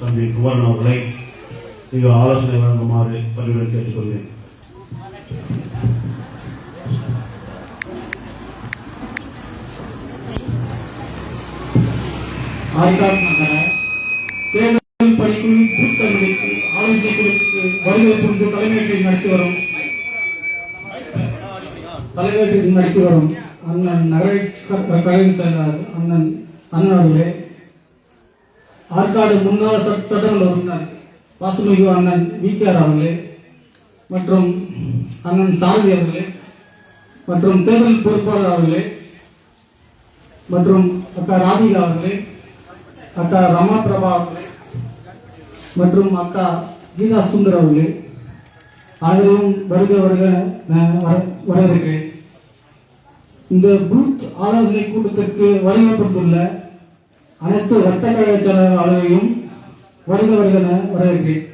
தம்பி குமரன் அவர்களை மிக ஆலோசனை வழங்குமாறு பணியுடன் கேட்டுக்கொள்வேன். தேர்தல் பணிக்குழு பூத் கமிட்டிக்கு ஆலோசனை குழுக்கு வருகை புரிந்து தலைமையேற்று நடத்தி வரும் அண்ணன் நகர கழக செயலாளர் அண்ணன் அவர்களே, ஆற்காடு முன்னாள் சட்டமன்ற உறுப்பினர் வாசுமிகு அண்ணன் VKR அவர்களே மற்றும் அண்ணன் சாரதி அவர்களே மற்றும் தேர்தல் பொறுப்பாளர் அவர்களே மற்றும் அக்கா ராதிகா அவர்களே, அக்கா ரமா பிரபா அவர்களே மற்றும் அக்கா கீதா சுந்தர் அவர்களே, அனைவரும் வரவேற்கிறேன். இந்த பூத் ஆலோசனை கூட்டத்திற்கு வருகைப்பட்டுள்ள அனைத்து வர்த்தக செயலாளர்களையும் வரவேற்கிறேன்.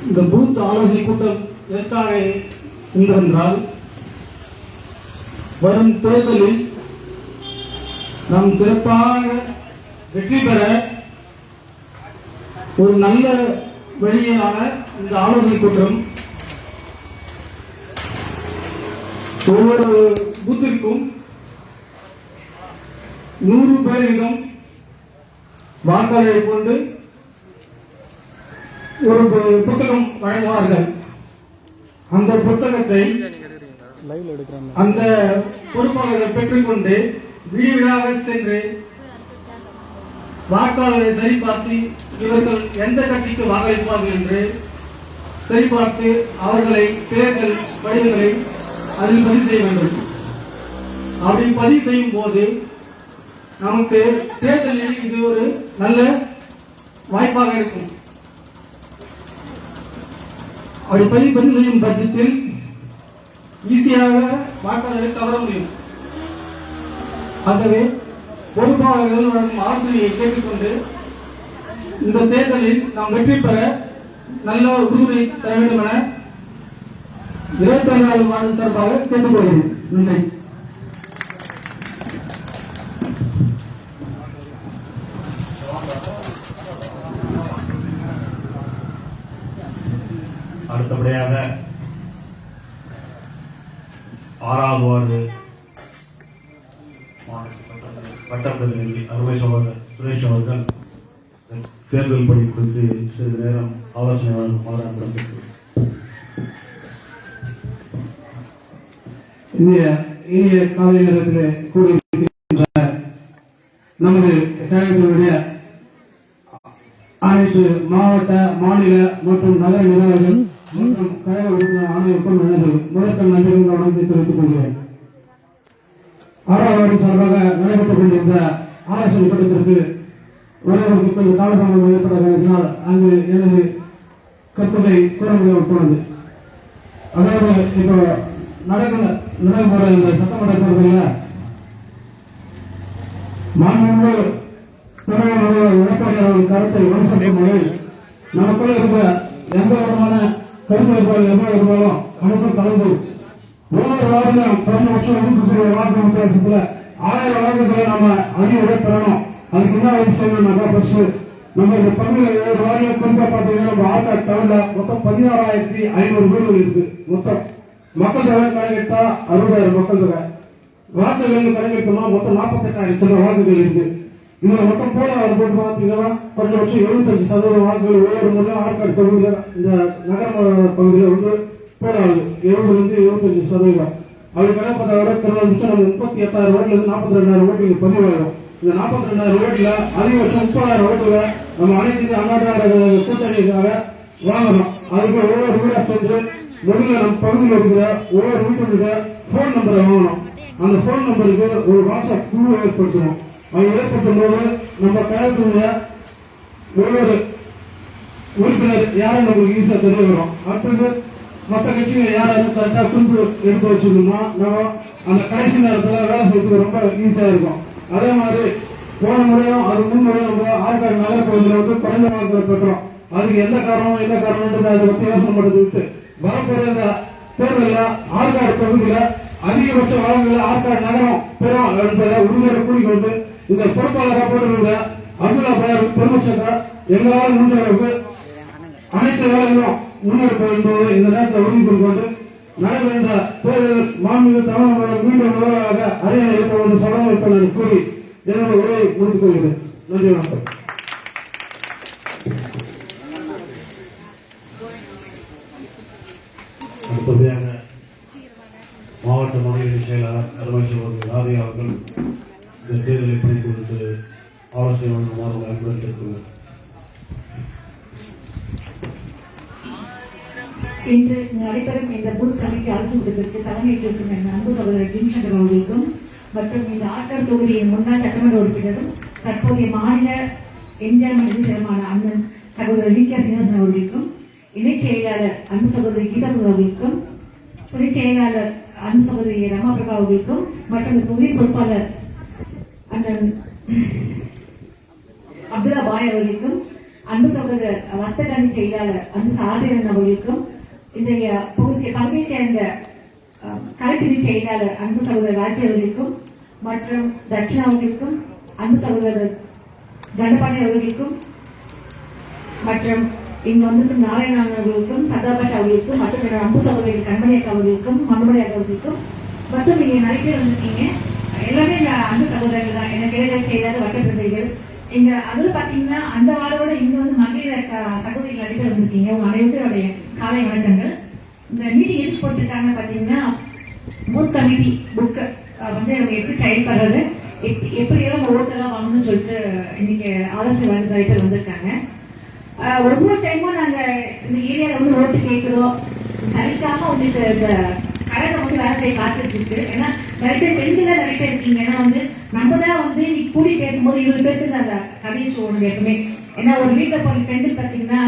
இந்த பூத் ஆலோசனை கூட்டம் எதற்காக என்றால், வரும் தேர்தலில் நாம் சிறப்பாக வெற்றி பெற ஒரு நல்ல வழியான இந்த ஆலோசனை கூட்டம் ஒவ்வொரு பூத்திற்கும் 100 பேரிடம் வாக்காளரை கொண்டு ஒரு புத்தகம் வழங்குவார்கள். அந்த புத்தகத்தை அந்த பொறுப்பாளர்கள் பெற்றுக்கொண்டு வீடாக சென்று வாக்காளரை சரிபார்த்து இவர்கள் எந்த கட்சிக்கு வாக்களிப்பார்கள் என்று சரிபார்த்து அவர்களை தேர்தல் படிவங்களை அதில் பதிவு செய்ய வேண்டும். அப்படி பதிவு செய்யும் போது நமக்கு தேர்தலில் இது ஒரு நல்ல வாய்ப்பாக இருக்கும். அப்படி பதிவு செய்யும் பட்சத்தில் ஈஸியாக வாக்காளரை கவர முடியும். ஆகவே பொறுப்பாளர்கள் வழங்கும் ஆலோசனையை கேட்டுக்கொண்டு இந்த தேர்தலில் நாம் வெற்றி பெற நல்ல உறுதியை தர வேண்டும் என 24 வார்டு சார்பாக கேட்டுக்கொள்கிறேன். நன்றி. அடுத்தபடியாக 6வது வார்டு வட்டப்பிரதிநிதி அருமை சகோதரர் சுரேஷ் அவர்கள் தேர்தல் பணி குறித்து சிறிது நேரம் ஆலோசனை வழங்குமாறு அன்புடன் இனிய காலை நேரத்தில் கூடியிருக்கின்ற நமது கழகத்தினுடைய அனைத்து மாவட்ட, மாநில மற்றும் நகர நிர்வாகிகள் மற்றும் கழக உறுப்பினர் அனைவருக்கும் முதற்கண் நன்றிகள் வணக்கத்தை தெரிவித்துக் கொள்கிறேன். 6வது வார்டு சார்பாக நடைபெற்றுக் கொண்டிருந்த ஆலோசனை கூட்டத்திற்கு வருவதற்கு கொஞ்சம் காலதாமதம் ஏற்பட்ட காரணத்தினால் அங்கு எனது கருத்துக்களை கூற முடியாமல் போனது. அதாவது இப்போ நடைபெற இந்த சட்டமன்ற தேர்தலில் மாண்புமிகு பிரதமர் எடப்பாடி அவர்கள் கருத்தை விமர்சிக்கும் போது நமக்குள்ள இருக்கிற எந்த விதமான கருத்து வேறுபாடு எவ்வளவு இருந்தாலும் அனைத்தும் கலந்து ஒவ்வொரு வார்டிலும் குறைந்தபட்சம் 20 வார்டு வித்தியாசத்துல 1000 வார்டுகளை நாம அதிக பெறணும். அதுக்கு என்ன வயசு செய்யணும்னாக்கா ஃபர்ஸ்ட் நம்ம இந்த பகுதியில் 7 வார்டில் குறிப்பா பார்த்தீங்கன்னா நம்ம ஆற்காடு டவுன்ல மொத்தம் 16,500 வீடுகள் இருக்கு. மொத்தம் மக்கள் தொகை கணக்கிட்டா 60,000 மக்கள் தொகை. வாக்குகள் கணக்கிட்டோம்னா மொத்தம் 48,000 சில வாக்குகள் இருக்கு. இதுல மொத்தம் போடாத போட்டு பார்த்தீங்கன்னா குறைஞ்சபட்சம் 75% வாக்குகள் ஒவ்வொரு முறையும் ஆற்காடு தொகுதியில் இந்த நகர பகுதியில் வந்து போடாது 70-75%. அப்படி கணக்கப்பட்ட விட குறைஞ்சபட்சம் நம்ம 38,000 ஓட்டுல இருந்து 42,000 ஓட்டு இங்க பதிவாகும். இந்த 42,000 ஓட்டுல அதிகபட்சம் 30,000 ஓட்டுல நம்ம அனைத்து அண்ணாதிராவிட கூட்டணிக்காக வாங்கணும். அதுக்கு ஒவ்வொரு வீடா சென்று முதல்ல நம்ம பகுதியில் இருக்கிற ஒவ்வொரு வீட்டுடைய போன் நம்பரை வாங்கணும். அந்த போன் நம்பருக்கு ஒரு வாட்ஸ்அப் குழு ஏற்படுத்தணும். அது ஏற்படுத்தும் போது நம்ம கழகத்தினுடைய ஒவ்வொரு உறுப்பினர் யாரும் நம்மளுக்கு ஈஸியா தெரிய வரும். அடுத்தது மற்ற கட்சிகள் யாராவது கரெக்டா குறிப்பு எடுத்து வச்சுக்கணுமா நம்ம அந்த கடைசி நேரத்துல வேலை செய்யறதுக்கு ரொம்ப ஈஸியா இருக்கும். அதே மாதிரி போன முறையும் அது முன்முறையும் நம்ம ஆற்காடு நகர பகுதியில் வந்து குறைந்த வாக்குகளை பெற்றோம். அதுக்கு எந்த காரணம்ன்றது அதை பத்தி யோசனை பண்றது விட்டு வரப்போற தேர்தலில் ஆற்காடு பகுதியில அதிகபட்ச வளங்களை ஆற்காடு நகரம் பெறும் என்பதை உறுதியோடு கூறிக்கொண்டு இந்த பொறுப்பாளராக போட்டிருந்த அப்துல்லா பாய் பெருமச்சக்கா எங்களால் முடிஞ்ச அளவுக்கு அனைத்து வேலைகளும் முன்னெடுப்போம் என்பது இந்த நேரத்தை உறுதி கொண்டு நடைபெறுகின்ற தேர்தல் மாண்புமிகு தமிழக மீண்டும் முதல்வராக அரியணை இருப்ப என்று சபதம் இருப்பதை கூறி என்னுடைய உரையை முடித்துக் கொள்கிறேன். நன்றி, வணக்கம். அடுத்தபடியாக மாவட்ட மகளிர் செயலாளர் அருமை சகோதரி ராதிகா அவர்கள் இந்த தேர்தலை பணி குறித்து ஆலோசனை வழங்குமாறு அன்புடன் கேட்டுக்கொள்கிறேன். இன்று நடைபெறும் இந்த பூத் கமிட்டி அரசு கூட்டத்திற்கு தலைமையேற்றிருக்கும் என் அன்பு சகோதரர் ஜிம்சங்கர் அவர்களுக்கும் மற்றும் இந்த ஆற்காடு தொகுதியின் முன்னாள் சட்டமன்ற உறுப்பினரும் தற்போதைய மாநில எம்ஜிஆர் சிறமான அண்ணன் சகோதரர் வி கே சீனிவாசன் அவர்களுக்கும் இணைச் செயலாளர் அன்பு சகோதரி கீதா சுந்தர் அவர்களுக்கும் துணைச் செயலாளர் அன்பு சகோதரி ரமா பிரபா அவர்களுக்கும் மற்றும் தொகுதி பொறுப்பாளர் அண்ணன் அப்துல்லா பாய் அவர்களுக்கும் அன்பு சகோதரர் வர்த்தக செயலாளர் அன்பு சாதிரன் அவர்களுக்கும் இந்த பகுதியைச் சேர்ந்த கலைப்பிரிவு செயலாளர் அன்பு சகோதரர் ராஜி அவர்களுக்கும் மற்றும் தட்சிணா அவர்களுக்கும் அன்பு சகோதரர் தண்டபாணி அவர்களுக்கும் மற்றும் இங்கு வந்திருக்கும் நாராயணன் அவர்களுக்கும் சதாபாஷா அவர்களுக்கும் மற்றும் அன்பு சகோதரி கண்மணி அக்கா அவர்களுக்கும் மந்தமணி அக்கா அவர்களுக்கும் மற்றும் நீங்க நிறைய பேர் வந்திருக்கீங்க. எல்லாமே அன்பு சகோதரர்கள் தான். எனக்கு இடையில செயலாளர் வட்டப்பிரதிகள் இங்க அதுல பாத்தீங்கன்னா அந்த வாரோட இங்க வந்து மகளிர் சகோதரிகள் நிறைய பேர் வந்திருக்கீங்க. உங்க அனைவருடைய காலை வணக்கங்கள். இந்த மீட்டிங் எதுக்கு போட்டிருக்காங்க பாத்தீங்கன்னா பூத் கமிட்டி புக் வந்து அவங்க எப்படி செயல்படுறது, எப்படி எல்லாம் ஓட்டெல்லாம் வாங்கணும்னு சொல்லிட்டு இன்னைக்கு ஆலோசனை வந்து நிறைய பேர் வந்திருக்காங்க. ஒவ்வொரு டைமும் நாங்க இந்த ஏரியால வந்து ஓட்டு கேட்கிறோம், சரிக்காம உங்களுக்கு இந்த கழகம் வந்து வேலை செய்ய காத்துட்டு இருக்கு. ஏன்னா நிறைய பேர் பெண்கள் நிறைய பேர் இருக்கீங்க. ஏன்னா வந்து நம்ம தான் வந்து கூடி பேசும்போது 20 பேருக்கு அந்த கதையை சொல்லணும் எப்பவுமே. ஏன்னா ஒரு வீட்டுல போய் பெண்கள் பார்த்தீங்கன்னா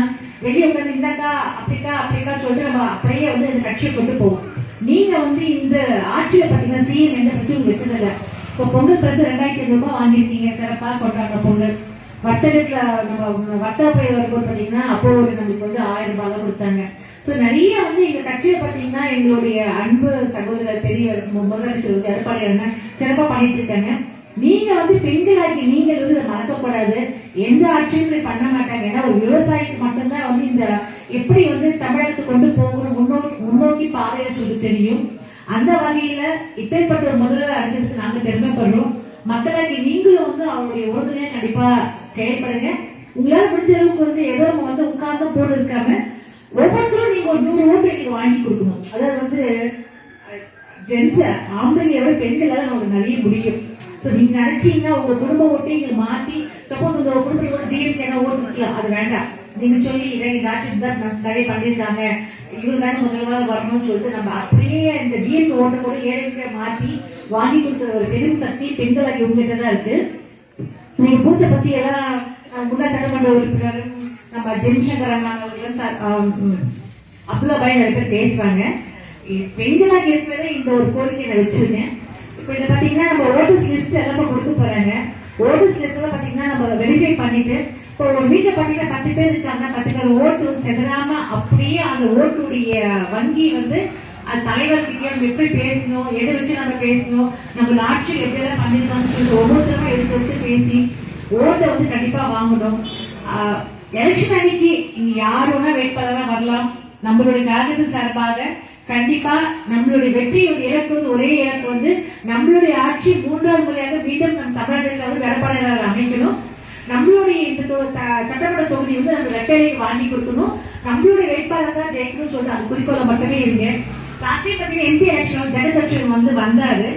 வெளியே உட்காந்து இந்தாக்கா அப்படிக்கா சொல்லிட்டு நம்ம அப்படியே வந்து இந்த கட்சியை கொண்டு போவோம். நீங்க வந்து இந்த ஆட்சியில பாத்தீங்கன்னா சிஎம் எந்த பிரச்சனையும் வச்சதில்லை. இப்போ பொங்கல் பரிசு 2500 ரூபாய் வாங்கியிருக்கீங்க, சிறப்பா கொண்டாங்க பொங்கல். வட்டத்துல நம்ம வட்ட பயிர் வரும்போது பாத்தீங்கன்னா அப்போ நம்மளுக்கு வந்து 1000 ரூபாய் தான் கொடுத்தாங்க. சோ நிறைய வந்து எங்க கட்சியில பாத்தீங்கன்னா எங்களுடைய அன்பு சகோதரர் பெரிய முதலமைச்சர் எடப்பாடி அண்ணன் சிறப்பா பண்ணிட்டு இருக்காங்க. நீங்க வந்து பெண்களாக்கி நீங்கள் வந்து மறக்கப்படாது. எந்த ஆட்சியும் பண்ண மாட்டாங்க. ஏன்னா ஒரு விவசாயிக்கு மட்டும்தான் வந்து இந்த எப்படி வந்து தமிழகத்தை கொண்டு போகணும் முன்னோக்கி பாதையை சொல்லி தெரியும். அந்த வகையில இப்பேற்பட்ட ஒரு முதல்வர் அடைஞ்சதுக்கு நாங்க பெருமைப்படுறோம். மக்களாகி நீங்களும் வந்து அவருடைய உறுதுணையா கண்டிப்பா செயல்படுங்க. உங்களால முடிஞ்ச அளவுக்கு வந்து ஏதோ வந்து உட்கார்ந்து போட்டு இருக்காம ஒவ்வொருத்தரும் நீங்க ஒரு 100 ஓட்டு நீங்க வாங்கி கொடுக்கணும். அதாவது வந்து ஜென்ஸ் ஆம்பளைங்க விட பெண்களால நமக்கு நிறைய முடியும். சோ நீங்க நினைச்சீங்கன்னா உங்க குடும்ப ஓட்டை நீங்க மாத்தி சப்போஸ் உங்க குடும்பத்தோட டிஎம்கே ஓட்டு நிக்கலாம், அது வேண்டாம். நீங்க சொல்லி இதை ராஜித் தான் நிறைய பண்ணிருக்காங்க, இவரு தானே முதல்வர் வரணும்னு சொல்லிட்டு நம்ம அப்படியே இந்த டிஎம்கே ஓட்டை கூட ஏழைக்கே மாத்தி வாங்கி கொடுத்த ஒரு பெரும் சக்தி பெண்களாகி உங்ககிட்ட தான் இருக்கு. நீங்க பூத்தை பத்தி எல்லாம் முன்னாள் சட்டமன்ற உறுப்பினர் நம்ம ஜெம்சங்கர் அண்ணா அப்துல்லா பாய் நிறைய பேர் பேசுவாங்க. பெண்களாக இருக்கிறத இந்த ஒரு கோரிக்கை நான் வச்சிருக்கேன். இப்ப இதை பாத்தீங்கன்னா நம்ம ஓட்டர்ஸ் லிஸ்ட் எல்லாம் கொடுக்க போறாங்க. ஓட்டர்ஸ் லிஸ்ட் எல்லாம் பாத்தீங்கன்னா நம்ம வெரிஃபை பண்ணிட்டு இப்போ ஒரு வீட்டுல பாத்தீங்கன்னா 10 பேர் இருக்காங்க, 10 பேர் ஓட்டு செதறாம அப்படியே அந்த ஓட்டுடைய வங்கி வந்து அது தலைவர்கிட்டயே நம்ம எப்படி பேசணும், எதை வச்சு நம்ம பேசணும், நம்ம ஆட்சியில் எப்படி எல்லாம் பண்ணிருக்கோம்னு சொல்லிட்டு ஒவ்வொருத்தரும் எடுத்து பேசி ஓட்டை வந்து கண்டிப்பா வாங்கணும். எலெக்ஷன் அன்னைக்கு இங்க யார் வேணா வேட்பாளரா வரலாம். நம்மளுடைய கழகத்தின் சார்பாக கண்டிப்பா நம்மளுடைய வெற்றியோட இலக்கு வந்து ஒரே இலக்கு வந்து நம்மளுடைய ஆட்சி 3வது முறையாக மீண்டும் நம் தமிழகத்தில் வந்து வேட்பாளராக அமைக்கணும். நம்மளுடைய இந்த சட்டமன்ற தொகுதி வந்து நம்ம ரெட்டையை வாங்கி கொடுக்கணும். நம்மளுடைய வேட்பாளர் தான் ஜெயிக்கணும்னு சொல்லிட்டு அது குறிக்கோள மட்டுமே இருங்க. லாஸ்டே பாத்தீங்கன்னா எம்பி எலெக்ஷன் ஜெகதட்சன் வந்து வந்தாரு.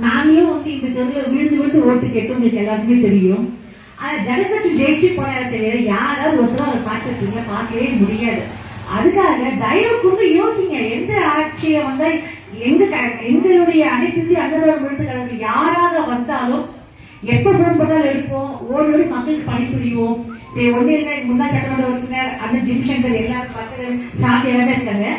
நாங்களும் வந்து இந்த தெருவில் விழுந்து ஓட்டு கேட்டோம், உங்களுக்கு எல்லாருக்குமே தெரியும். ஆனா ஜெகதட்சன் ஜெயிச்சு போனார தெரியாது, யாராவது ஒருத்தரும் அதை பார்த்துருக்கீங்க, பார்க்கவே முடியாது. அதுக்காக தயவு கூர்ந்து யோசிங்க. எந்த ஆட்சியை வந்தா எங்களுடைய அனைத்து இந்திய அண்ணலோட விழுந்து யாராக வந்தாலும் எப்ப போன் பண்ணாலும் எடுப்போம், ஓடி மக்களுக்கு பணிபுரிவோம். ஒண்ணு இல்லை, முன்னாள் சட்டமன்ற உறுப்பினர் அண்ணன் ஜிம்சங்கர் எல்லாரும் பார்த்து சாதி எல்லாமே இருக்காங்க,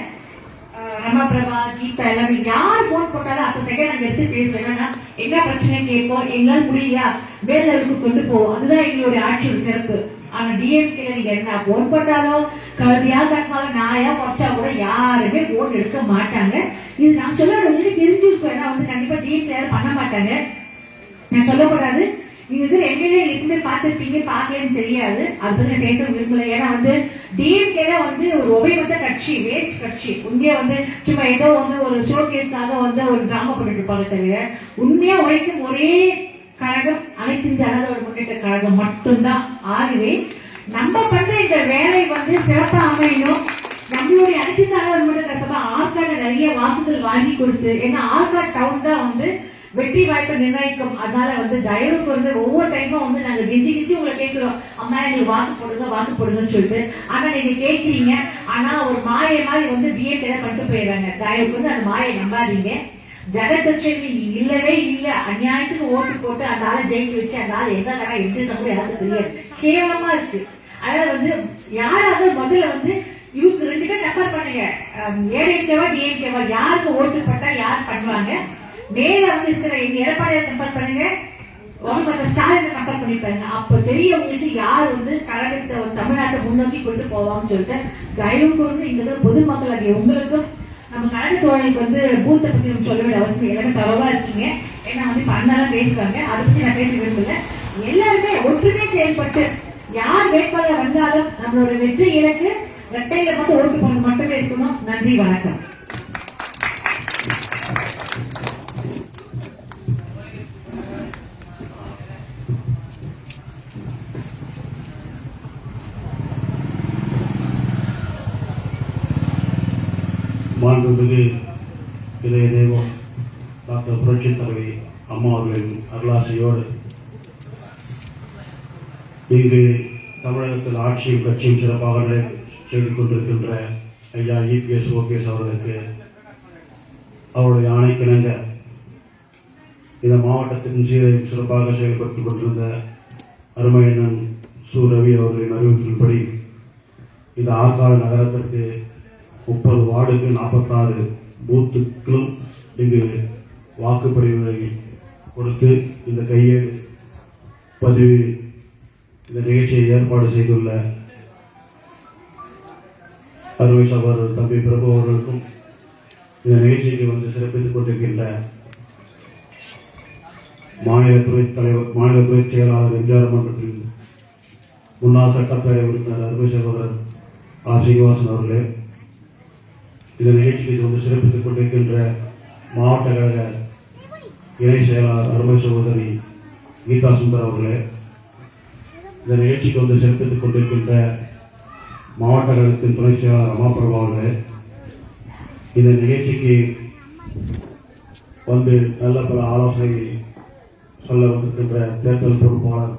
ரமா பிரபா கீதா எல்லாமே யார் போன் போட்டாலும் அந்த செகண்ட் நாங்க எடுத்து பேசுவேன். என்ன பிரச்சனை கேட்போம், எங்களால் முடியலையா வேலை அளவுக்கு கொண்டு போவோம். அதுதான் எங்களுடைய ஆட்சியோட சிறப்பு. ஆனா டிஎம்கே நீங்க என்ன போன் போட்டாலும் கருதியா தக்காலும் நாயா குறைச்சா கூட யாருமே போன் எடுக்க மாட்டாங்க. இது நான் சொல்ல உங்களுக்கு தெரிஞ்சிருக்கும். ஏன்னா வந்து கண்டிப்பா டிஎம்கே யாரும் பண்ண மாட்டாங்க. நான் சொல்லக்கூடாது. நீங்க இது எம்எல்ஏ இருக்குமே பார்த்துருப்பீங்க, பார்க்கலன்னு தெரியாது. அது பத்தி பேச விரும்பல. ஏன்னா டிஎம்கே தான் ஒரு உபயோகத்த கட்சி, வேஸ்ட் கட்சி. உண்மையா சும்மா ஏதோ ஒரு ஷோ கேஸ்க்காக ஒரு டிராமா பண்ணிட்டு இருப்பாங்க தவிர உண்மையா உழைக்கும் ஒரே கழகம் அனைத்து இந்திய அண்ணா முன்னேற்ற கழகம் மட்டும்தான். ஆகவே நம்ம பண்ற இந்த வேலை சிறப்பா அமையணும். நம்மளுடைய அனைத்து தலைவர் முன்னேற்ற சபை ஆற்காடு நிறைய வாக்குகள் வாங்கி கொடுத்து, ஏன்னா ஆற்காடு டவுன் தான் வெற்றி வாய்ப்பை நிர்ணயிக்கும். அதனால தயவுக்கு ஒவ்வொரு டைமும் நாங்க கெஞ்சி உங்களை கேட்கிறோம், அம்மா எங்களுக்கு வாக்கு போடுங்கன்னு சொல்லிட்டு. ஆனா நீங்க கேட்கிறீங்க, ஆனா ஒரு மாயை மாதிரி டிஎம்கே தான் பண்ணிட்டு போயிடுறாங்க. தயவுக்கு அந்த மாயை நம்பாதீங்க. ஜெகதட்சணி இல்லவே இல்ல. அநியாயத்துக்கு ஓட்டு போட்டு அந்த ஆளை ஜெயிக்க வச்சு அந்த ஆள் எந்த கடை எப்படி கூட யாருக்கு தெரியாது. கேவலமா இருக்கு. அதனால யாராவது முதல்ல இவருக்கு 2 பேர் கம்பேர் பண்ணுங்க. ஏடிஎம்கேவா டிஎம்கேவா, யாருக்கு ஓட்டு போட்டா யார் பண்ணுவாங்க? மேல இருக்கிற எடப்பாடியை கம்பேர் பண்ணுங்க, ஸ்டாலின் கம்பேர் பண்ணி பாருங்க. அப்ப தெரிய உங்களுக்கு யார் கழகத்தை தமிழ்நாட்டை முன்னோக்கி கொண்டு போவாங்கன்னு சொல்லிட்டு தயவுக்கு இங்க பொதுமக்கள் ஆகிய உங்களுக்கும் நம்ம கழக தோழனுக்கு பூத்தை பத்தி நம்ம சொல்ல வேண்டிய அவசியம். எல்லாமே தரவா இருக்கீங்க. ஏன்னா இப்ப அண்ணாலாம் பேசுவாங்க, அதை பத்தி நான் பேச விரும்பல. எல்லாருமே ஒற்றுமை செயல்பட்டு யார் வேட்பாளர் வந்தாலும் நம்மளோட வெற்றி இலக்கு ரெட்டையில மட்டும் ஓட்டு போனது மட்டுமே இருக்கணும். நன்றி, வணக்கம். மாண்புமிகு இளைய தெய்வம் டாக்டர் புரட்சி தலைவி அம்மா அவர்களின் அருளாசியோடு இங்கு தமிழகத்தில் ஆட்சியும் கட்சியும் சிறப்பாக செய்து கொண்டிருக்கின்ற ஐயா இபிஎஸ் ஓபிஎஸ் அவர்களுக்கு அவருடைய ஆணைக்கிணங்க இந்த மாவட்டத்தின் சீரையும் சிறப்பாக செயல்பட்டுக் கொண்டிருந்த அருமையண்ணன் சு ரவி அவர்களின் அறிவிப்பின்படி இந்த ஆற்காடு நகரத்திற்கு 30 வார்டுக்கு 46 பூத்துக்களும் இங்கு வாக்குப்பதிவுகளை கொடுத்து இந்த கையேடு பதிவு இந்த நிகழ்ச்சியை ஏற்பாடு செய்துள்ள அருமை சகோதரர் தம்பி பிரபு அவர்களுக்கும் இந்த நிகழ்ச்சிக்கு சிறப்பித்துக் கொண்டிருக்கின்ற மாநில துறை செயலாளர் எம்ஜிஆர் மன்றத்தின் முன்னாள் சட்டப்பேரவை உறுப்பினர் அருமை சகோதரர் ஆர் சீனிவாசன் அவர்களே, இந்த நிகழ்ச்சிக்கு சிறப்பித்துக் கொண்டிருக்கின்ற மாவட்ட கழக இணை செயலாளர் அருமை சகோதரி கீதா சுந்தர் அவர்களே, இந்த நிகழ்ச்சிக்கு சிறப்பித்துக் கொண்டிருக்கின்ற மாவட்ட கழகத்தின் துணை செயலாளர் ரமாபிரபா அவர்களே, இந்த நிகழ்ச்சிக்கு நல்ல பல ஆலோசனை சொல்ல வந்திருக்கின்ற தேர்தல் பொறுப்பாளர்,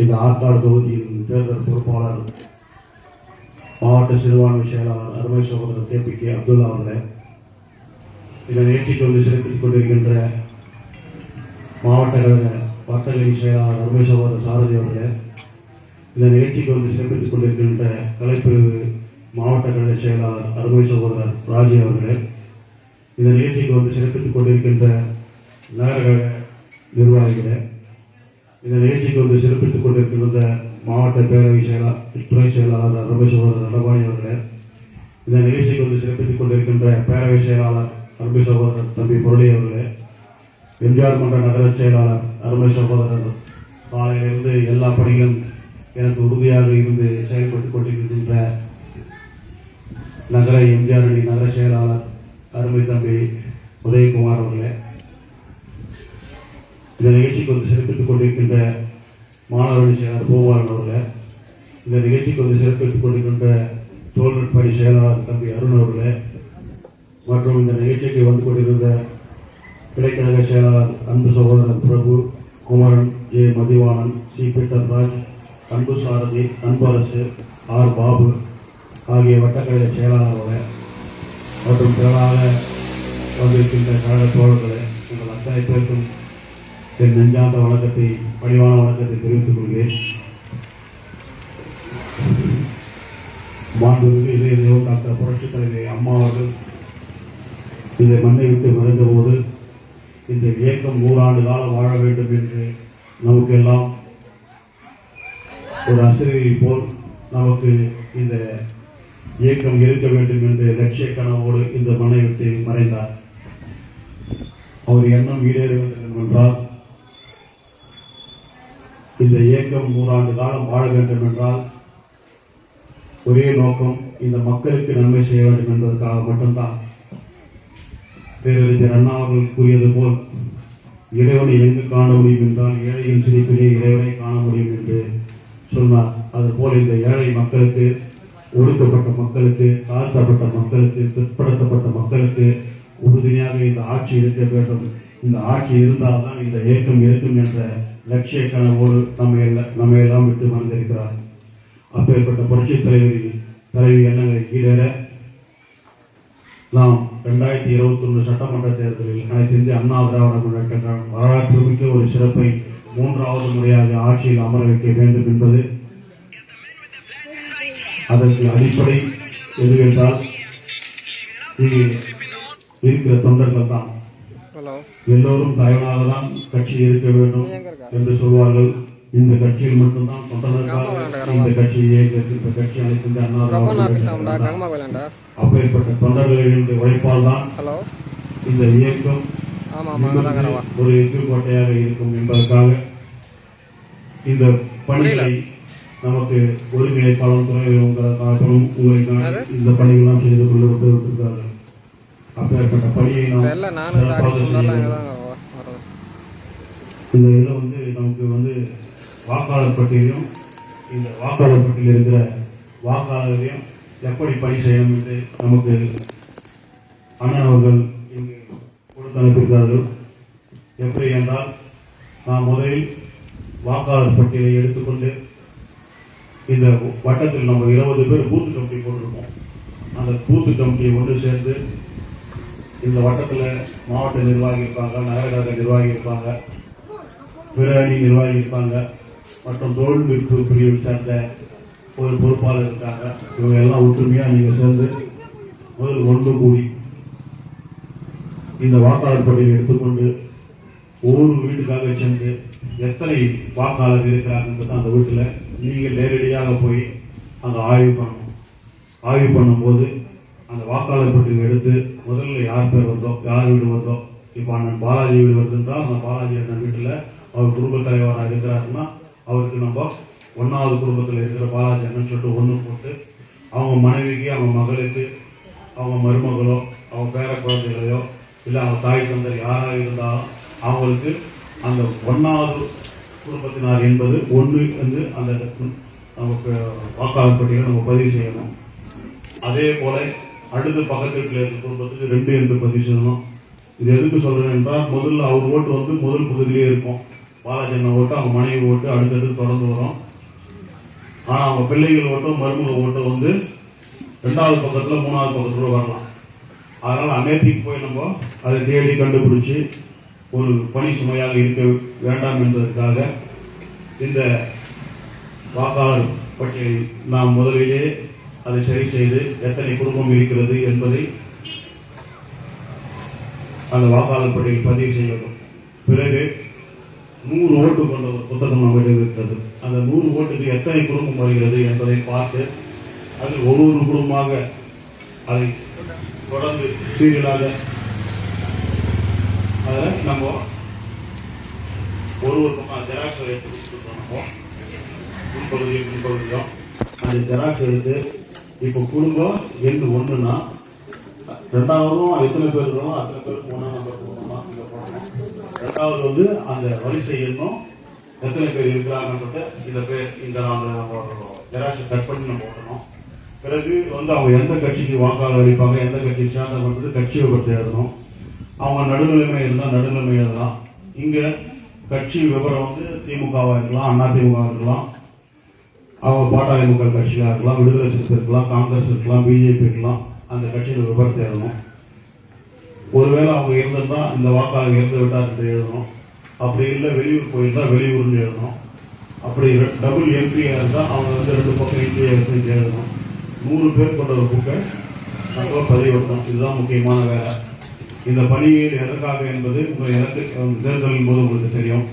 இந்த ஆற்காடு தொகுதியின் தேர்தல் பொறுப்பாளர் மாவட்ட சிறுபான்மை செயலாளர் அருமை சகோதரர் KPK அப்துல்லா அவர்களே, இந்த நிகழ்ச்சிக்கு சிறப்பித்துக் கொண்டிருக்கின்ற மாவட்ட கழக வட்டக்கலை செயலாளர் அருமை சகோதரர் சாரதி அவர்களே, இந்த நிகழ்ச்சிக்கு சிறப்பித்துக் கொண்டிருக்கின்ற கலைப்பிரிவு மாவட்ட கழக செயலாளர் அருமை சகோதரர் ராஜி அவர்களே, இந்த நிகழ்ச்சிக்கு சிறப்பித்துக் கொண்டிருக்கின்ற நகர கழக நிர்வாகிகளே, இந்த நிகழ்ச்சிக்கு சிறப்பித்துக் கொண்டிருக்கின்ற மாவட்ட பேரவை துணை செயலாளர் அருமை சகோதரர் நடபாணி அவர்களே, இந்த நிகழ்ச்சிக்கு சிறப்பித்துக் கொண்டிருக்கின்ற பேரவை செயலாளர் அருமை சகோதரர் தம்பி முரளி அவர்களே, எம்ஜிஆர் மன்ற நகர செயலாளர் அருமை சகோதரர் காலையிலிருந்து எல்லா பணிகளும் எனக்கு உறுதியாக இருந்து செயல்பட்டுக் கொண்டிருக்கின்ற நகர எம்ஜிஆர் அணி நகர செயலாளர் அருமை தம்பி உதயகுமார் அவர்களே, இந்த நிகழ்ச்சிக்கு சிறப்பித்துக் கொண்டிருக்கின்ற மாணவரணி செயலாளர் பூபாலன் அவர்களே, இந்த நிகழ்ச்சிக்கு சிறப்பித்துக் கொண்டிருக்கின்ற தோல்நட்பணி செயலாளர் தம்பி அருண் அவர்களே, மற்றும் இந்த நிகழ்ச்சிக்கு கொண்டிருந்த கிளைக்கழக செயலாளர் அன்பு சகோதரர் Prabhu, Kumaran, J Mathivanan, C Peter Raj, Anbu Sarathi, Anbarasu, R Babu ஆகிய வட்டக்கழக செயலாளர்களே மற்றும் திரளாக வந்திருக்கின்ற கழக தோழர்களே, உங்கள் அத்தனை பேருக்கும் என் நெஞ்சார்ந்த வணக்கத்தை, பணிவான வணக்கத்தை தெரிவித்துக் கொள்கிறேன். மாண்புமிகு இதய தெய்வம் டாக்டர் புரட்சித் தலைவி அம்மா அவர்கள் இந்த மண்ணை விட்டு மறைந்த போது இந்த இயக்கம் 100 ஆண்டு காலம் வாழ வேண்டும் என்று நமக்கு எல்லாம் ஒரு அசிரியை போல் நமக்கு இந்த இயக்கம் இருக்க வேண்டும் என்ற லட்சிய கனவோடு இந்த மண்ணை விட்டு மறைந்தார். அவர் எண்ணம் ஈடேற வேண்டும் என்றால் இயக்கம் 100 ஆண்டு காலம் வாழ வேண்டும் என்றால் ஒரே நோக்கம், இந்த மக்களுக்கு நன்மை செய்ய வேண்டும் என்பதற்காக மட்டும்தான். பேரறிஞர் அண்ணா அவர்கள் கூறியது போல், இறைவனை எங்கு காண முடியும் என்றால் ஏழையின் சிரிப்பிலே இறைவனை காண முடியும் என்று சொன்னார். அதுபோல் இந்த ஏழை மக்களுக்கு, ஒடுக்கப்பட்ட மக்களுக்கு, தாழ்த்தப்பட்ட மக்களுக்கு, பிற்படுத்தப்பட்ட மக்களுக்கு உறுதுணையாக இந்த ஆட்சி இருக்க வேண்டும். இந்த ஆட்சி இருந்தால்தான் இந்த இயக்கம் இருக்கும் என்ற லட்சிய கனவோடு நம்ம எல்லாம் விட்டு வந்திருக்கிறார். அப்பேற்பட்ட புரட்சி தலைவி எண்ணங்களை ஈடேற நாம் 2021 சட்டமன்ற தேர்தலில் அனைத்து இந்திய அண்ணா திராவிட முன்னேற்ற கழகம் வரலாற்று மிக்க ஒரு சிறப்பை 3வது முறையாக ஆட்சியில் அமர வைக்க வேண்டும் என்பது அதற்கு அடிப்படை எதுவென்றால் இங்கு இருக்கிற தொண்டர்கள் தான். எல்லோரும் தலைவனாக தான் கட்சி இருக்க வேண்டும் என்று சொல்வார்கள். இந்த கட்சியில் மட்டும்தான் தொண்டர்களுக்காக இந்த கட்சி இயக்கத்திற்கு கட்சி அனைத்து இந்திய அண்ணா திராவிட அப்பேற்பட்ட தொண்டர்களின் உழைப்பால் தான் இந்த இயக்கம் ஒரு எதிர்கோட்டையாக இருக்கும் என்பதற்காக இந்த பணிகளை நமக்கு ஒருங்கிணைப்பாளர் துறைகளும் உங்களுக்காக இந்த பணிகள்லாம் செய்து கொண்டு விட்டிருக்கிறார்கள். அப்பேற்பட்ட பணியை நாம் இந்த இதில் நமக்கு வாக்காளர் பட்டியலையும் இந்த வாக்காளர் பட்டியலில் இருக்கிற வாக்காளரையும் எப்படி பணி செய்யணும் என்று நமக்கு அண்ணன் அவர்கள் இங்கு கொடுத்து அனுப்பியிருக்கிறார்கள். எப்படி என்றால், நாம் முதலில் வாக்காளர் பட்டியலை எடுத்துக்கொண்டு இந்த வட்டத்தில் நம்ம 20 பேர் பூத்து கமிட்டி போட்டிருக்கோம். அந்த பூத்து கமிட்டியை ஒன்று சேர்ந்து இந்த வட்டத்தில் மாவட்ட நிர்வாகி இருப்பாங்க, நகர நிர்வாகி இருப்பாங்க, பிற அணி நிர்வாகி இருப்பாங்க, மற்றும் தொழில்நுட்ப பிரிவை சேர்ந்த ஒரு பொறுப்பாளர் இருக்காங்க. இவங்க எல்லாம் ஒற்றுமையாக நீங்கள் சேர்ந்து முதல் ஒன்று கூடி இந்த வாக்காளர் பட்டியலை எடுத்துக்கொண்டு ஒவ்வொரு வீட்டுக்காக சென்று எத்தனை வாக்காளர் இருக்கிறார்கள் அந்த வீட்டில் நீங்கள் நேரடியாக போய் அங்கே ஆய்வு பண்ணணும். ஆய்வு பண்ணும்போது அந்த வாக்காளர் பட்டியலை எடுத்து முதல்ல யார் பேர் வருதோ, யார் வீடு வருதோ, இப்போ அண்ணன் பாலாஜி வீடு வருதுன்றால் அந்த பாலாஜி அண்ணன் வீட்டில் அவர் குடும்ப தலைவராக இருக்கிறாருன்னா அவருக்கு நம்ம 1வது குடும்பத்தில் இருக்கிற பாலாஜி அண்ணன் சொல்லிட்டு 1 போட்டு அவங்க மனைவிக்கு, அவங்க மகளுக்கு, அவங்க மருமகளோ, அவங்க பேர குழந்தைகளையோ, இல்லை அவங்க தாய் தந்தர் யாராக இருந்தாலும் அவங்களுக்கு அந்த 1வது குடும்பத்தினார் என்பது 1 என்று அந்த நமக்கு வாக்காளர் பட்டியலை நம்ம பதிவு செய்யணும். அதே போல அடுத்த பக்கத்தில் இருக்கிற குடும்பத்துக்கு 2 என்று பதிவு செய்யணும். இது எதுக்கு சொல்றேன் என்றால், முதல்ல அவர் ஓட்டு முதல் பகுதியிலே இருக்கும். பாலாஜி அண்ணன் ஓட்டு, அவங்க மனைவி ஓட்டு அடுத்தடுத்து தொடர்ந்து வரும். ஆனால் அவங்க பிள்ளைகள் ஓட்டும், மருமக ஓட்டு 2வது பக்கத்தில் 3வது பக்கத்தில் வரலாம். அதனால் அநேர்த்திக்கு போய் நம்ம அதை தேடி கண்டுபிடிச்சி ஒரு பணி சுமையாக இருக்க வேண்டாம் என்பதற்காக இந்த வாக்காளர் பட்டியலை நாம் முதலிலே அதை சரி செய்து எத்தனை குடும்பம் இருக்கிறது என்பதை அந்த வாக்காளர் பட்டியலில் பதிவு செய்ய வேண்டும். பிறகு 100 ஓட்டு கொண்ட ஒரு புத்தகம் நம்மிடம் இருக்கிறது. அந்த 100 ஓட்டுக்கு எத்தனை குடும்பம் வருகிறது என்பதை பார்த்து அதில் ஒரு குடும்பமாக அதை தொடர்ந்து சீரியலாக அதில் நம்ம ஒரு பக்கம் ஜெராக்ஸ் எடுத்து கொடுத்துருக்கோம். முன்பகுதியும் அந்த ஜெராக்ஸ் எடுத்து இப்போ குடும்பம் எந்த 1ன்னா 2வதும் எத்தனை பேர் இருக்கணும், அத்தனை பேருக்கு 1ஆம் நம்பர் போடணும். இங்கே போடணும். 2வது அந்த வரிசை எண்ணும் எத்தனை பேர் இருக்கிறாங்கன்றத இந்த பேர் இந்த நம்ம ஜெராக்ஸ் கட் பண்ணி நம்ம ஓட்டணும். பிறகு அவங்க எந்த கட்சிக்கு வாக்காளர் அளிப்பாங்க, எந்த கட்சி சேர்ந்தவங்க கட்சியை பற்றி எழுதணும். அவங்க நடுநிலைமை இருந்தால் நடுநிலைமை எழுதலாம். இங்கே கட்சி விவரம் திமுகவாக இருக்கலாம், அதிமுக இருக்கலாம், அவங்க பாட்டாளி மக்கள் கட்சியாக இருக்கலாம், விடுதலை சிறுத்தை இருக்கலாம், காங்கிரஸ் இருக்கலாம், பிஜேபி இருக்கலாம். அந்த கட்சியில் விவரத்தை எழுதணும். ஒருவேளை அவங்க இருந்திருந்தால் இந்த வாக்காளர் இறந்து விட்டார் என்று எழுதணும். அப்படி இல்லை வெளியூர் போயிருந்தால் வெளியூர்னு எழுதணும். அப்படி டபுள் என்ட்ரியாக இருந்தால் அவங்க 2 பக்கம் என்ட்ரியாக எடுத்து எழுதணும். 100 பேர் கொண்ட ஒரு புக்கை நம்ம பதிவிடணும். இதுதான் முக்கியமான வேலை. இந்த பணியில் எதற்காக என்பது எனக்கு தேர்தலின் போது உங்களுக்கு தெரியும்.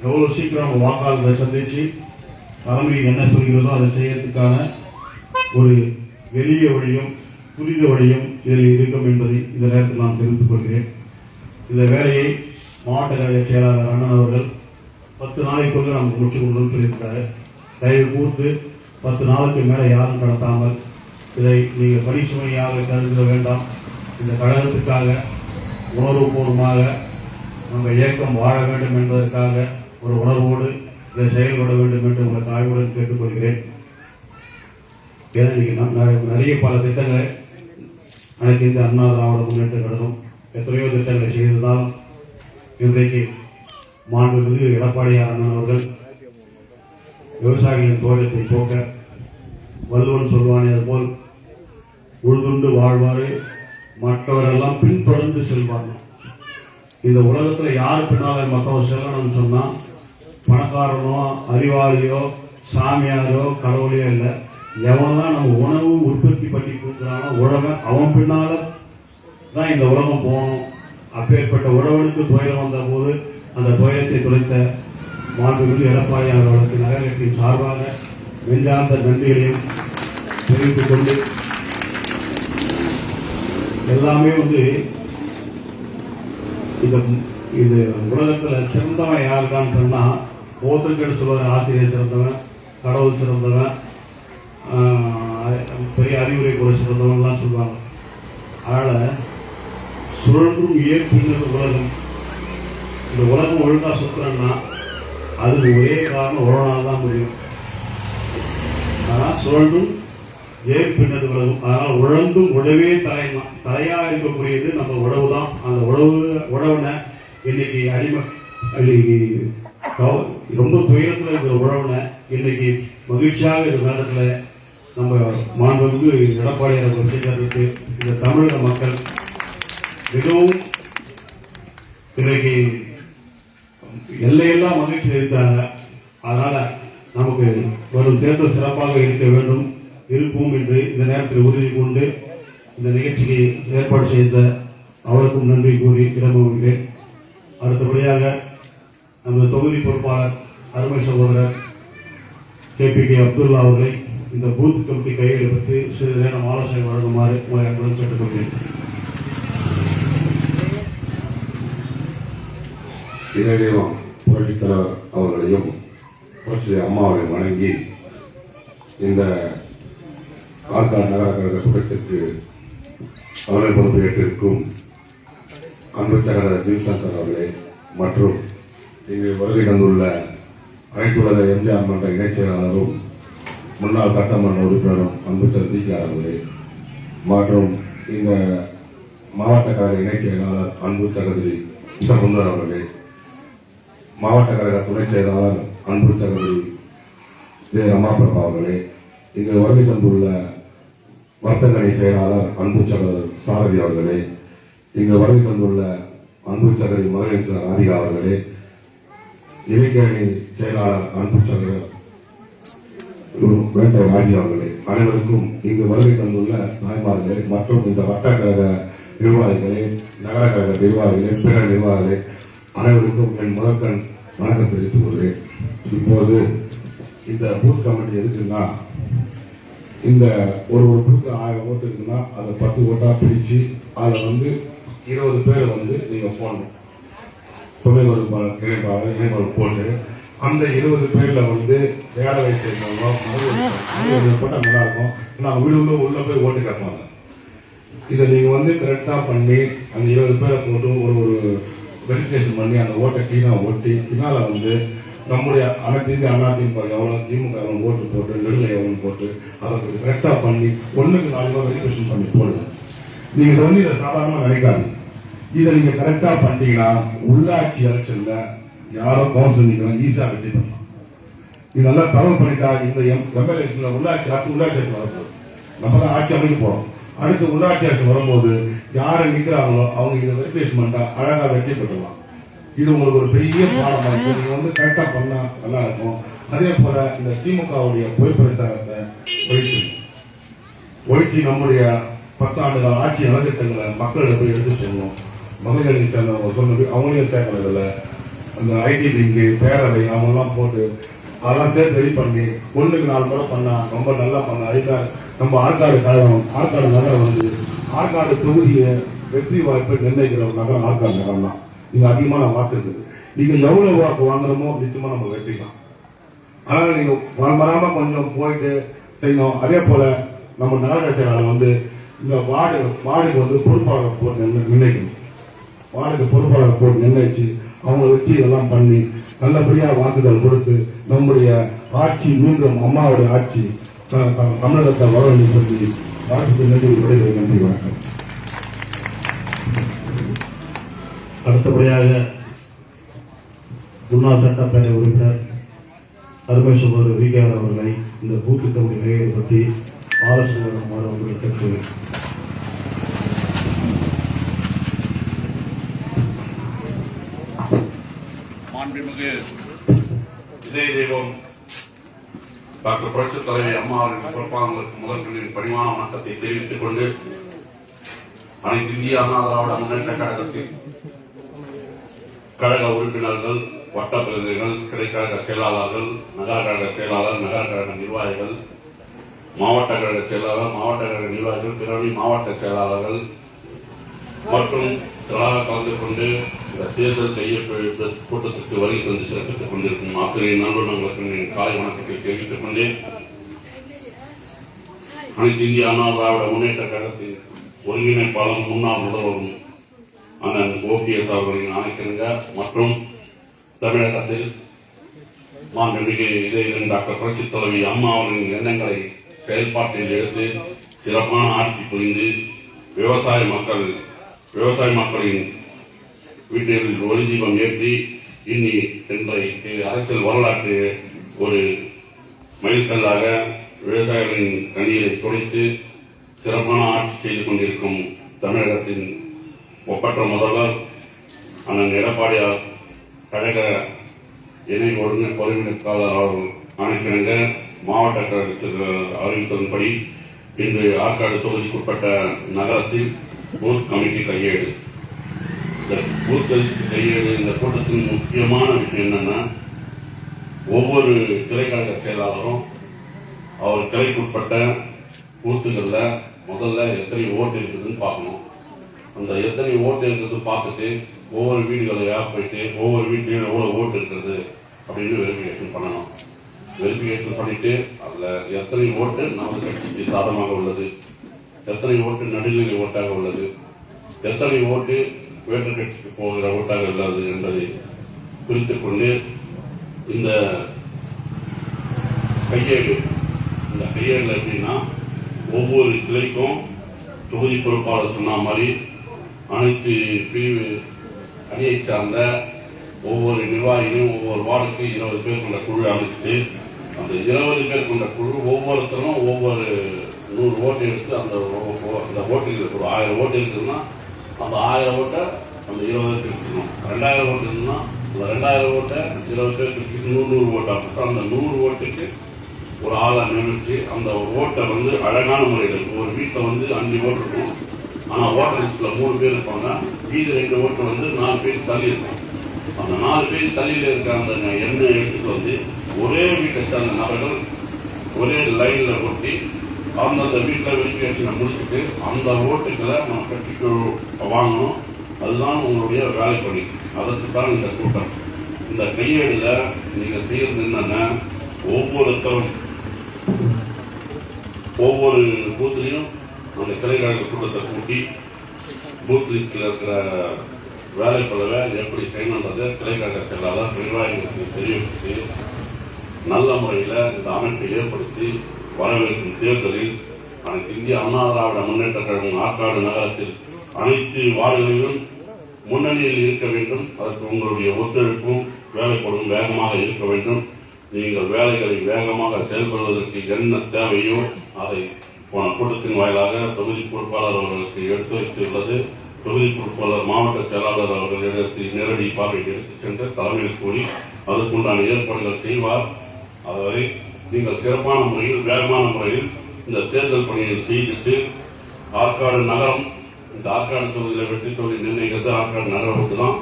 எவ்வளோ சீக்கிரம் வாக்காளர்களை சந்தித்து தலைமை என்ன சொல்கிறதோ அதை செய்யறதுக்கான ஒரு எளிய வழியும் துரித வழியும் இதில் இருக்கும் என்பதை இந்த நேரத்தில் நான் தெரிவித்துக் கொள்கிறேன். இந்த வேலையை மாவட்ட கழக செயலாளர் அண்ணன் அவர்கள் 10 நாளைக்குள்ள நம்ம முடிச்சு கொடுக்கணும்னு சொல்லியிருக்காரு. தயவு கூர்ந்து 10 நாளுக்கு மேலே யாரும் நடத்தாமல் இதை நீங்கள் பரிசுமையாக கருத வேண்டாம். இந்த கழகத்துக்காக உணர்வுபூர்வமாக நம்ம இயக்கம் வாழ வேண்டும் என்பதற்காக ஒரு உணர்வோடு இதை செயல்பட வேண்டும் என்று உங்களை தாழ்வுடன் கேட்டுக்கொள்கிறேன். ஏன்னா இன்னைக்கு நிறைய பல திட்டங்களை அனைத்து இந்த அண்ணா திராவிட முன்னேற்ற கழகம் எத்தனையோ திட்டங்களை செய்திருந்தாலும் இன்றைக்கு மாண்புமிகு எடப்பாடியார் அண்ணன் அவர்கள் விவசாயிகளின் தோட்டத்தை போக்க வள்ளுவன் சொல்வானே அதுபோல் உழுதுண்டு வாழ்வாரு மற்றவரெல்லாம் பின்தொடர்ந்து செல்வார்கள். இந்த உலகத்துல யாரு பின்னால மற்றவர் செல்லணும்னு சொன்னா பணக்காரனோ அறிவாளியோ சாமியாரோ கடவுளையோ இல்லை. எவன்தான் நம்ம உணவு உற்பத்தி பண்ணி கொடுக்குறானோ உழவன் அவன் பின்னால தான் இந்த உலகம் போகணும். அப்பேற்பட்ட உழவனுக்கு துயரம் வந்த போது அந்த துயரத்தை துளைத்த மாண்புமிகு எடப்பாடி அவர்களுக்கு நகரத்தின் சார்பாக நெஞ்சார்ந்த நன்றிகளையும் தெரிவித்துக் கொண்டு எல்லாமே இது உலகத்துல சிறந்தவன் யாருக்கான்னு சொன்னா ஒருத்தருக்கு சொல்லுவார் ஆசிரியர் சிறந்தவன், கடவுள் சிறந்தவன், பெரிய அறிவுரை கூட சிறந்தவன்லாம் சொல்லுவாங்க. அதனால சுழன்றும் இயற்கைங்கிறது உலகம். இந்த உலகம் ஒழுங்கா சுற்றுறன்னா அதுக்கு ஒரே காரணம் உழவனால் தான் முடியும். ஆனால் சுழன்றும் ஏற்பின்னது உலகம். அதனால் உழந்தும் உழவே தலையா இருக்கக்கூடியது நம்ம உழவு தான். அந்த உழவுனை இன்னைக்கு இன்னைக்கு ரொம்ப துயரத்தில் இருக்கிற உழவுனை இன்னைக்கு மகிழ்ச்சியாக இருக்கிற நேரத்தில் நம்ம மாண்புமிகு எடப்பாடியார் வச்சிருக்கிறதுக்கு இந்த தமிழக மக்கள் மிகவும் இன்னைக்கு எல்லையெல்லாம் மகிழ்ச்சி இருக்காங்க. அதனால நமக்கு வரும் தேர்தல் சிறப்பாக இருக்க வேண்டும் இருப்போம் என்று இந்த நேரத்தில் உறுதி கொண்டு இந்த நிகழ்ச்சிக்கு ஏற்பாடு செய்த அவருக்கும் நன்றி கூறி இடம்பெறுகிறேன். அடுத்தபடியாக நமது தொகுதி பொறுப்பாளர் அருமை சகோதரர் KPK அப்துல்லா அவர்களை இந்த பூத் கமிட்டி கையில் பற்றி சிறிது நேரம் ஆலோசனை வழங்குமாறு உங்களை அன்புடன் கேட்டுக்கொள்கிறேன். இளைஞர் புரட்சித் தலைவர் அவர்களையும் புரட்சி அம்மாவை வணங்கி இந்த ஆற்காடு நகர கழக கூட்டத்திற்கு அவரை பொறுப்பு ஏற்றிருக்கும் அன்பு சகோதரர் ஜிம்சங்கர் அவர்களே மற்றும் இங்கு வருகை தந்துள்ள அனைத்துலக எம்ஜிஆர் மன்ற இணைச் செயலாளரும் முன்னாள் சட்டமன்ற உறுப்பினரும் அன்பு DK அவர்களே மற்றும் இந்த மாவட்ட கழக இணைச் செயலாளர் அன்பு சகோதரி சுந்தர் அவர்களே, மாவட்ட கழக துணை செயலாளர் அன்பு சகோதரி ரமாபிரபா அவர்களே, இங்கு வருகை தந்துள்ள வர்த்தக அணி செயலாளர் அன்பு சகோதரர் சாரதி அவர்களே, இங்கு வருகை தந்துள்ள அன்பு சகோதரி மகளிர் ராதிகா அவர்களே, இலக்கிய அணி செயலாளர் அன்பு சகோதரர் வேட்டை ராஜி அவர்களே, அனைவருக்கும் இங்கு வருகை தந்துள்ள தாய்மார்களே மற்றும் இந்த வட்ட கழக நிர்வாகிகளே, நகர கழக நிர்வாகிகளே, பிற நிர்வாகிகளே அனைவருக்கும் என் முதற்கண் வணக்கம் தெரிவித்துக் கொள்கிறேன். இப்போது இந்த பூத் கமிட்டி எதுக்குன்னா, இந்த ஒரு பூத்துக்கு 1000 ஓட்டு இருக்குன்னா அதை 10 ஓட்டா பிரிச்சு அதில் 20 பேர் நீங்க போடணும். துணை இணைப்பாளர் போட்டு அந்த 20 பேர்ல வேலை சேர்ந்தவங்க போட்டா நல்லா இருக்கும். நான் வீடு உள்ள போய் ஓட்டு கேட்பாங்க. இதை நீங்க கரெக்டா பண்ணி அந்த 20 பேரை போட்டு ஒரு வெரிஃபிகேஷன் பண்ணி அந்த ஓட்டை கீழே ஓட்டி பின்னால நம்முடைய அனைத்து இந்திய அதிமுக எவ்வளவு திமுக எவ்வளவு ஓட்டு போட்டு நெருங்கை எவ்வளவு போட்டு அதை கரெக்டா பண்ணி 1க்கு 4 வெரிஃபிகேஷன் பண்ணி போடுங்க. நீங்க இதை சாதாரணமா நினைக்காது. இதை நீங்க கரெக்டா பண்ணீங்கன்னா உள்ளாட்சி எலெக்ஷன்ல யாரோ கவுன்சில் நிற்கிறோம் ஈஸியா வெற்றி பண்ணலாம். இது நல்லா தகவல் பண்ணிட்டா இந்த எம்எல்ஏ உள்ளாட்சி ஆட்சி வரப்போகுது. நம்ம தான் ஆட்சி அமைக்க போறோம். அடுத்து உள்ளாட்சி ஆட்சி வரும்போது யாரை நிற்கிறாங்களோ அவங்க இதை வெரிஃபிகேஷன் பண்ணா அழகா வெற்றி பெற்றலாம். இது உங்களுக்கு ஒரு பெரிய பாடமா இருக்கு. நீங்க கரெக்டா பண்ணா நல்லா இருக்கும். அதே போல இந்த திமுகவுடைய பொய் பிரச்சாரத்தை ஒழிச்சு நம்முடைய 10 ஆண்டுகள் ஆட்சி நலத்திட்டங்களை மக்களிடம் போய் எடுத்து சொல்லணும். மகளிரணி சேர்ந்தவங்க சொன்னது அவங்களையும் சேர்க்கறதில்ல. அந்த ஐடி லிங்கு பேரவை அவங்கெல்லாம் போட்டு அதெல்லாம் சேர்த்து ரெடி பண்ணி 1க்கு 4 முறை பண்ணா ரொம்ப நல்லா பண்ண. அதுக்காக நம்ம ஆற்காடு கழகம் ஆற்காடு நகரம் ஆற்காடு தொகுதியை வெற்றி வாய்ப்பை நிர்ணயிக்கிற ஒரு நகரம் ஆற்காடு நகரம் தான். இங்க அதிகமான வாக்கு இருக்குது. நீங்க எவ்வளவு வாக்கு வாங்குறமோ நிச்சயமா நம்ம வெற்றிக்கலாம். அதனால நீங்க வராம கொஞ்சம் போயிட்டு செய்யணும். அதே போல நம்ம நகர செயலாளர் வந்து இந்த வார்டுக்கு வந்து பொறுப்பாளர் போட்டு நிர்ணயிக்கணும். வார்டுக்கு பொறுப்பாளர் போட்டு நிர்ணயிச்சு அவங்களை வச்சு இதெல்லாம் பண்ணி நல்லபடியா வாக்குகள் கொடுத்து நம்முடைய ஆட்சி மீண்டும் அம்மாவுடைய ஆட்சி தமிழகத்தை வர வேண்டும் சொல்லி வாழ்த்துக்கு நன்றி விடைபெறும். நன்றி, வணக்கம். அடுத்தபடியாக முன்னாள் சட்டப்பேரவை உறுப்பினர் அருமை சகோதரர் வி.கே. அவர்களை இந்த பூத்து கமிட்டி நிலையை பற்றி ஆலோசனை வழங்குமாறு அவர்கள் கேட்கிறேன். மாண்புமிகு இதய தெய்வம் டாக்டர் புரட்சித் தலைவி அம்மா அவர்களின் பொறுப்பாளர்களுக்கு முதல்களின் பணிவான வணக்கத்தை தெரிவித்துக் கொண்டு அனைத்து இந்திய அண்ணா திராவிட முன்னேற்ற கழகத்தின் கழக உறுப்பினர்கள், வட்ட பிரதிநிதிகள், கிளைக்கழக செயலாளர்கள், நகர கழக செயலாளர், நகர கழக நிர்வாகிகள், மாவட்ட கழக செயலாளர், மாவட்ட கழக நிர்வாகிகள், பிறவி மாவட்ட செயலாளர்கள் மற்றும் திரளாக கலந்து கொண்டு இந்த தேர்தல் கையெழுத்து கூட்டத்திற்கு வருகை தந்து சிறப்பித்துக் கொண்டிருக்கும் ஆசிரியர் நண்பர்களுக்கு காலை வணக்கத்தை தெரிவித்துக் கொண்டு அனைத்து இந்திய அண்ணா திராவிட முன்னேற்ற கழகத்தின் ஒருங்கிணைப்பாளர் முன்னாள் முதல்வரும் அண்ணன் ஓபிஎஸ் அவர்களின் ஆணைக்கிணங்க மற்றும் தமிழகத்தில் மாண்புமிகு இதய டாக்டர் புரட்சித் தலைவி அம்மா அவர்களின் எண்ணங்களை செயல்பாட்டில் எடுத்து சிறப்பான ஆட்சி புரிந்து விவசாய மக்களின் வீட்டில் ஒளி தீபம் ஏற்றி இனி இன்றைக்கு அரசியல் வரலாற்று ஒரு மைல்கல்லாக விவசாயிகளின் கண்ணீரை துடைத்து சிறப்பான ஆட்சி செய்து கொண்டிருக்கும் தமிழகத்தின் ஒப்பற்ற முதல்வர் அண்ணன் எடப்பாடியார் கழக இணை ஒருங்கிணைப்பாளர் அவர்கள் ஆணைக்கிணங்க மாவட்ட கழகத்தில் அறிவித்ததன்படி இன்று ஆற்காடு தொகுதிக்குட்பட்ட நகரத்தில் பூத் கமிட்டி கையேடு. இந்த பூத் கமிட்டி கையேடு இந்த கூட்டத்தின் முக்கியமான விஷயம் என்னன்னா, ஒவ்வொரு கிளைக்கழக செயலாளரும் அவர் கிளைக்குட்பட்ட பூத்துகள்ல முதல்ல எத்தனை ஓட்டு இருக்குதுன்னு பார்க்கணும். அந்த எத்தனை ஓட்டு இருக்கிறது பார்த்துட்டு ஒவ்வொரு வீடுகளையா போயிட்டு ஒவ்வொரு வீட்லயும் எவ்வளவு ஓட்டு இருக்கிறது அப்படின்னு வெரிஃபிகேஷன் பண்ணணும். வெரிஃபிகேஷன் பண்ணிட்டு அதுல எத்தனை ஓட்டு நமது கட்சிக்கு சாதகமாக உள்ளது, எத்தனை ஓட்டு நடுநிலை ஓட்டாக உள்ளது, எத்தனை ஓட்டு வேற்று கட்சிக்கு போகிற ஓட்டாக உள்ளது என்பதை குறித்துக் கொண்டு இந்த கையேடுல எப்படின்னா, ஒவ்வொரு கிளைக்கும் தொகுதி பொறுப்பாளர் சொன்ன மாதிரி அனைத்து பிரிவு அணியை சார்ந்த ஒவ்வொரு நிர்வாகியும் ஒவ்வொரு வார்டுக்கு 20 பேர் கொண்ட குழு அமைச்சு அந்த 20 பேர் கொண்ட குழு ஒவ்வொருத்தரும் ஒவ்வொரு 100 ஓட்டு எடுத்து அந்த ஓட்டுக்கு ஒரு 1000 ஓட்டு இருக்குதுன்னா அந்த 1000 ஓட்டை அந்த 20 பேருக்கு இருக்கணும். 2000 ஓட்டு இருக்குன்னா அந்த 2000 ஓட்டை 20 பேருக்கு 100 ஓட்டு ஆகும். அந்த 100 ஓட்டுக்கு ஒரு ஆளை நியமிச்சு அந்த ஓட்டை வந்து அழகான முறையில் ஒரு வீட்டில் வந்து 5 ஓட்டு இருக்கும். ஆனா ஓட்டர் லிஸ்ட்ல 3 பேர் இருப்பாங்க. மீதி 2 ஓட்டு வந்து 4 பேர் தள்ளி இருக்கும். அந்த 4 பேர் தள்ளியில இருக்க அந்த எண்ணெய் எடுத்துட்டு வந்து ஒரே வீட்டை சேர்ந்த நபர்கள் ஒரே லைன்ல ஒட்டி அந்தந்த வீட்டில் வெரிஃபிகேஷனை முடிச்சுட்டு அந்த ஓட்டுக்களை நம்ம கட்சிக்கு வாங்கணும். அதுதான் உங்களுடைய வேலைப்படி. அதற்கு தான் இந்த கூட்டம். இந்த கையேடுல நீங்க செய்யறது என்னன்னா, ஒவ்வொருத்தரும் ஒவ்வொரு பூத்திலையும் அந்த கிளைக்கழக கூட்டத்தை கூட்டி பூத் லிஸ்ட்ல இருக்கிற வேலை பலவை எப்படி செய்யணுன்றதை கிளைக்கழக செயலாளர் நிர்வாகிகளுக்கு தெரிவித்து நல்ல முறையில் இந்த அமைப்பை ஏற்படுத்தி வரவிருக்கும் தேர்தலில் அனைத்து இந்திய அண்ணா திராவிட முன்னேற்ற கழகம் ஆற்காடு நகரத்தில் அனைத்து வார்டுகளிலும் முன்னணியில் இருக்க வேண்டும். அதற்கு உங்களுடைய ஒத்துழைப்பும் வேலைப்படும் வேகமாக இருக்க வேண்டும். நீங்கள் வேலைகளை வேகமாக செயல்படுவதற்கு என்ன தேவையோ அதை போன கூட்டத்தின் வாயிலாக தொகுதி பொறுப்பாளர் அவர்களுக்கு எடுத்துரைத்துள்ளது. தொகுதி பொறுப்பாளர் மாவட்ட செயலாளர் அவர்களிடத்தில் நேரடி பார்வைக்கு எடுத்துச் சென்று தலைமையில் கூறி அதற்குண்டான ஏற்பாடுகள் செய்வார். அதுவரை நீங்கள் சிறப்பான முறையில் வேகமான முறையில் இந்த தேர்தல் பணியை செய்துட்டு ஆற்காடு நகரம், இந்த ஆற்காடு தொகுதியில் வெற்றி தொகுதி நிர்ணயிக்கிறது ஆற்காடு நகரத்துக்கு தான்.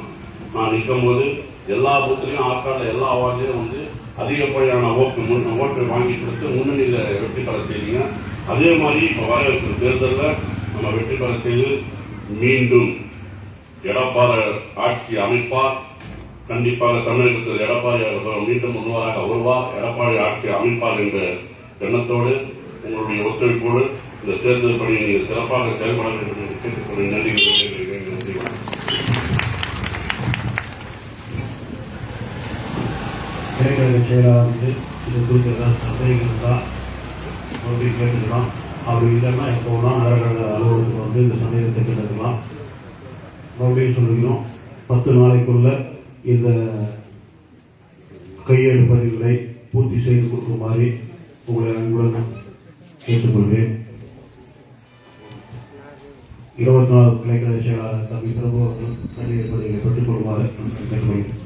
நான் நிற்கும் போது எல்லா பூத்திலையும் ஆற்காடு எல்லா வார்டிலையும் வந்து அதிகப்படியான ஓட்டு வாங்கி கொடுத்து முன்னணியில வெற்றி பெற செய்வீங்க. அதே மாதிரி இப்ப வர இருக்கிற தேர்தலில் நம்ம வெற்றி பெற செய்து மீண்டும் எடப்பாடி ஆட்சி அமைப்பார். கண்டிப்பாக தமிழகத்தில் எடப்பாடி அவர்கள் மீண்டும் முன்வராக வருவார், எடப்பாடி ஆட்சி அமைப்பார் என்ற எண்ணத்தோடு உங்களுடைய ஒத்துழைப்போடு இந்த தேர்தல் பணியை நீங்கள் சிறப்பாக செயல்பட வேண்டும் என்று கேட்டுக்கொண்டு நன்றி. கிளைக்கழக செயலாளருக்கு இது குறித்து ஏதாவது சந்தேகம் இருந்தால் மறுபடியும் கேட்டுக்கலாம். அப்படி இல்லைன்னா எப்போ வேணால் நகரக்கழக அலுவலகத்துக்கு வந்து இந்த சந்தேகத்தை கேட்டுக்கலாம். மறுபடியும் சொல்லிக்கிறோம், 10 நாளைக்குள்ள இந்த கையேடு பதிவுகளை பூர்த்தி செய்து கொடுக்குமாறு உங்களை அன்புடன் கேட்டுக்கொள்வேன். 24 கிளைக்கழக செயலாளர் தம்பி பிரபு அவர்கள் கையேடு பதிவுகளை பெற்றுக் கொள்ளுமாறு கேட்டுக்கொள்கிறேன்.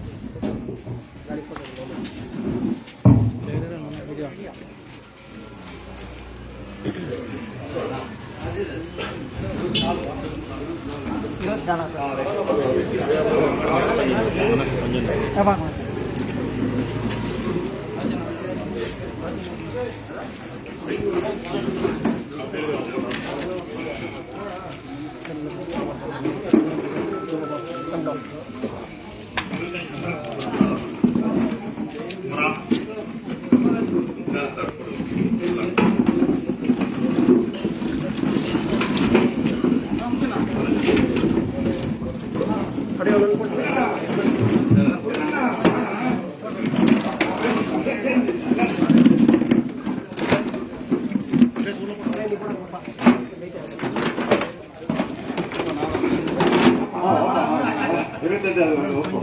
இருபத்தஞ்சாவது